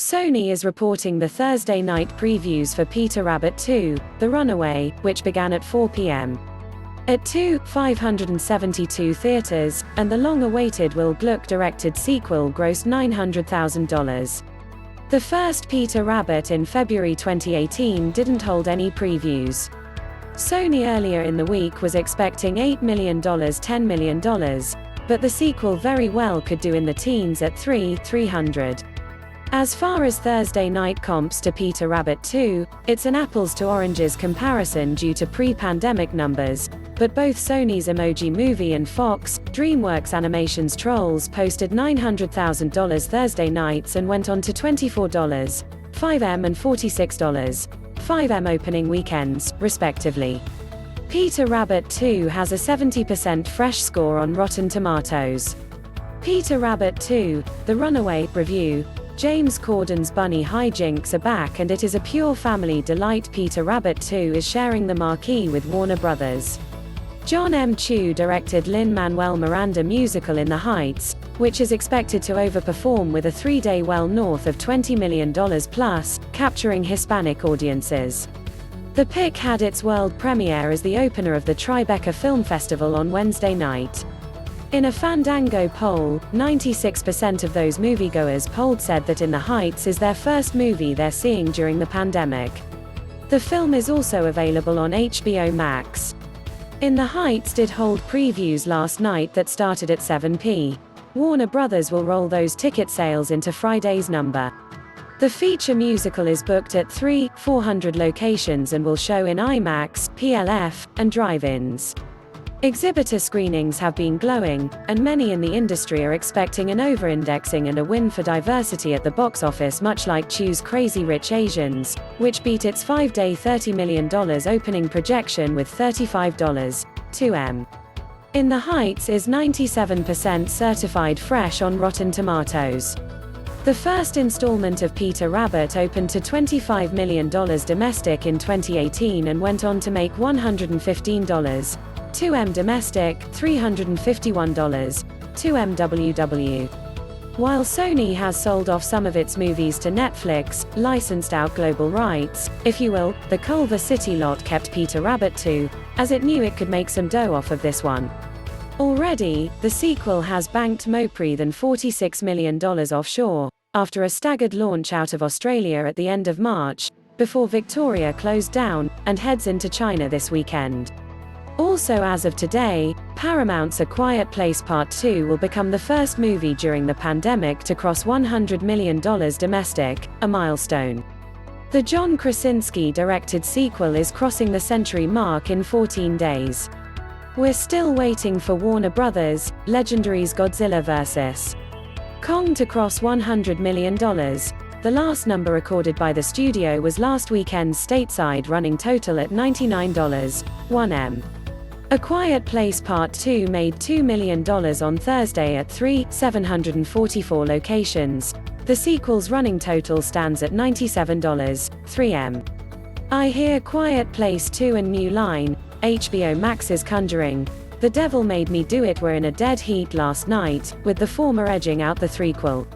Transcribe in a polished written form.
Sony is reporting the Thursday night previews for Peter Rabbit 2, The Runaway, which began at 4 p.m. at 572 theaters, and the long-awaited Will Gluck-directed sequel grossed $900,000. The first Peter Rabbit in February 2018 didn't hold any previews. Sony earlier in the week was expecting $8 million, $10 million, but the sequel very well could do in the teens at $300. As far as Thursday night comps to Peter Rabbit 2, it's an apples to oranges comparison due to pre-pandemic numbers, but both Sony's Emoji Movie and Fox, DreamWorks Animation's Trolls posted $900,000 Thursday nights and went on to $24, $5M and $46, $5M opening weekends, respectively. Peter Rabbit 2 has a 70% fresh score on Rotten Tomatoes. Peter Rabbit 2, The Runaway review. James Corden's bunny hijinks are back and it is a pure family delight. Peter Rabbit 2 is sharing the marquee with Warner Brothers. John M. Chu directed Lin-Manuel Miranda musical In the Heights, which is expected to overperform with a three-day well north of $20 million plus, capturing Hispanic audiences. The pick had its world premiere as the opener of the Tribeca Film Festival on Wednesday night. In a Fandango poll, 96% of those moviegoers polled said that In the Heights is their first movie they're seeing during the pandemic. The film is also available on HBO Max. In the Heights did hold previews last night that started at 7 p.m. Warner Brothers will roll those ticket sales into Friday's number. The feature musical is booked at 400 locations and will show in IMAX, PLF, and drive-ins. Exhibitor screenings have been glowing, and many in the industry are expecting an over-indexing and a win for diversity at the box office, much like Chu's Crazy Rich Asians, which beat its 5-day $30 million opening projection with $35, $2M. In the Heights is 97% certified fresh on Rotten Tomatoes. The first installment of Peter Rabbit opened to $25 million domestic in 2018 and went on to make $115. 2M domestic, $351, 2M WW. While Sony has sold off some of its movies to Netflix, licensed out global rights, if you will, the Culver City lot kept Peter Rabbit 2, as it knew it could make some dough off of this one. Already, the sequel has banked more than $46 million offshore, after a staggered launch out of Australia at the end of March, before Victoria closed down, and heads into China this weekend. Also as of today, Paramount's A Quiet Place Part 2 will become the first movie during the pandemic to cross $100 million domestic, a milestone. The John Krasinski-directed sequel is crossing the century mark in 14 days. We're still waiting for Warner Brothers, Legendary's Godzilla vs. Kong to cross $100 million. The last number recorded by the studio was last weekend's stateside running total at $99, $1M. A Quiet Place Part 2 made $2 million on Thursday at 744 locations. The sequel's running total stands at $97, $3M. I Hear Quiet Place 2 and New Line, HBO Max's Conjuring, The Devil Made Me Do It were in a dead heat last night, with the former edging out the threequel.